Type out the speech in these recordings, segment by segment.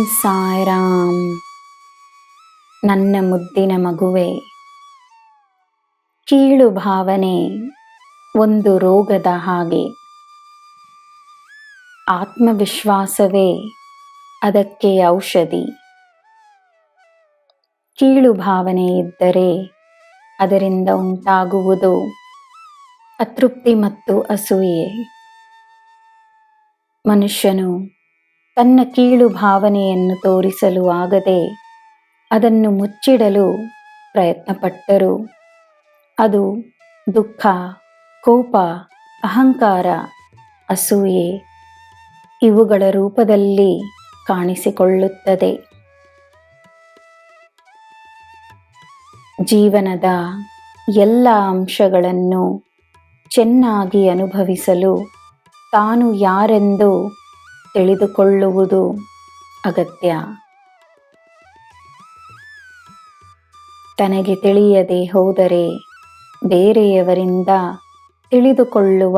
ಸಾಯಿರಾಮ್. ನನ್ನ ಮುದ್ದಿನ ಮಗುವೆ, ಕೀಳು ಭಾವನೆ ಒಂದು ರೋಗದ ಹಾಗೆ. ಆತ್ಮವಿಶ್ವಾಸವೇ ಅದಕ್ಕೆ ಔಷಧಿ. ಕೀಳು ಭಾವನೆ ಇದ್ದರೆ ಅದರಿಂದ ಉಂಟಾಗುವುದು ಅತೃಪ್ತಿ ಮತ್ತು ಅಸೂಯೆ. ಮನುಷ್ಯನು ತನ್ನ ಕೀಳು ಭಾವನೆಯನ್ನು ತೋರಿಸಲು ಆಗದೆ ಅದನ್ನು ಮುಚ್ಚಿಡಲು ಪ್ರಯತ್ನಪಟ್ಟರೂ ಅದು ದುಃಖ, ಕೋಪ, ಅಹಂಕಾರ, ಅಸೂಯೆ ಇವುಗಳ ರೂಪದಲ್ಲಿ ಕಾಣಿಸಿಕೊಳ್ಳುತ್ತದೆ. ಜೀವನದ ಎಲ್ಲ ಅಂಶಗಳನ್ನು ಚೆನ್ನಾಗಿ ಅನುಭವಿಸಲು ತಾನು ಯಾರೆಂದು ತಿಳಿದುಕೊಳ್ಳುವುದು ಅಗತ್ಯ. ತನಗೆ ತಿಳಿಯದೆ ಹೋದರೆ ಬೇರೆಯವರಿಂದ ತಿಳಿದುಕೊಳ್ಳುವ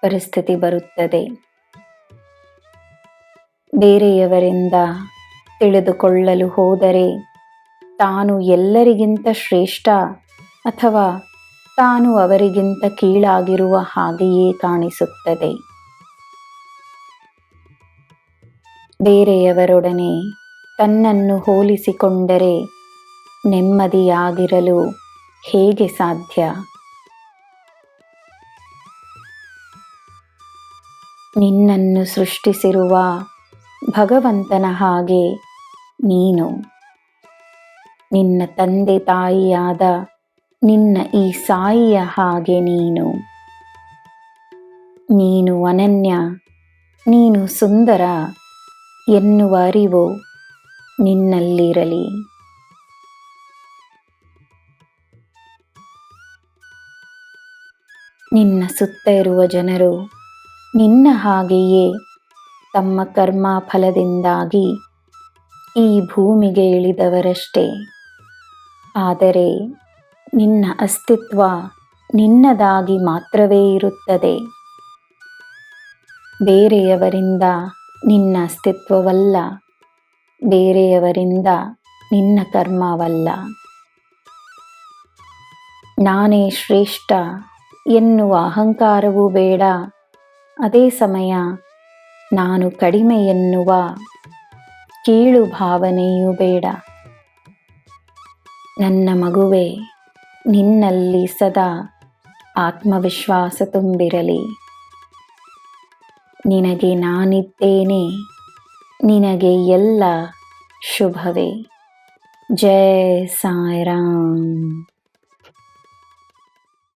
ಪರಿಸ್ಥಿತಿ ಬರುತ್ತದೆ. ಬೇರೆಯವರಿಂದ ತಿಳಿದುಕೊಳ್ಳಲು ಹೋದರೆ ತಾನು ಎಲ್ಲರಿಗಿಂತ ಶ್ರೇಷ್ಠ ಅಥವಾ ತಾನು ಅವರಿಗಿಂತ ಕೀಳಾಗಿರುವ ಹಾಗೆಯೇ ಕಾಣಿಸುತ್ತದೆ. ಬೇರೆಯವರೊಡನೆ ತನ್ನನ್ನು ಹೋಲಿಸಿಕೊಂಡರೆ ನೆಮ್ಮದಿಯಾಗಿರಲು ಹೇಗೆ ಸಾಧ್ಯ? ನಿನ್ನನ್ನು ಸೃಷ್ಟಿಸಿರುವ ಭಗವಂತನ ಹಾಗೆ ನೀನು, ನಿನ್ನ ತಂದೆ ತಾಯಿಯಾದ ನಿನ್ನ ಈ ಸಾಯಿಯ ಹಾಗೆ ನೀನು ಅನನ್ಯ, ನೀನು ಸುಂದರ ಎನ್ನುವ ಅರಿವು ನಿನ್ನಲ್ಲಿರಲಿ. ನಿನ್ನ ಸುತ್ತ ಇರುವ ಜನರು ನಿನ್ನ ಹಾಗೆಯೇ ತಮ್ಮ ಕರ್ಮ ಫಲದಿಂದಾಗಿ ಈ ಭೂಮಿಗೆ ಇಳಿದವರಷ್ಟೇ. ಆದರೆ ನಿನ್ನ ಅಸ್ತಿತ್ವ ನಿನ್ನದಾಗಿ ಮಾತ್ರವೇ ಇರುತ್ತದೆ. ಬೇರೆಯವರಿಂದ ನಿನ್ನ ಅಸ್ತಿತ್ವವಲ್ಲ, ಬೇರೆಯವರಿಂದ ನಿನ್ನ ಕರ್ಮವಲ್ಲ. ನಾನೇ ಶ್ರೇಷ್ಠ ಎನ್ನುವ ಅಹಂಕಾರವೂ ಬೇಡ, ಅದೇ ಸಮಯ ನಾನು ಕಡಿಮೆ ಎನ್ನುವ ಕೀಳು ಭಾವನೆಯೂ ಬೇಡ. ನನ್ನ ಮಗುವೆ, ನಿನ್ನಲ್ಲಿ ಸದಾ ಆತ್ಮವಿಶ್ವಾಸ ತುಂಬಿರಲಿ. ನಿನಗೆ ನಾನಿದ್ದೇನೆ, ನಿನಗೆ ಎಲ್ಲ ಶುಭವೇ. ಜೈ ಸಾಯಿರಾಮ್.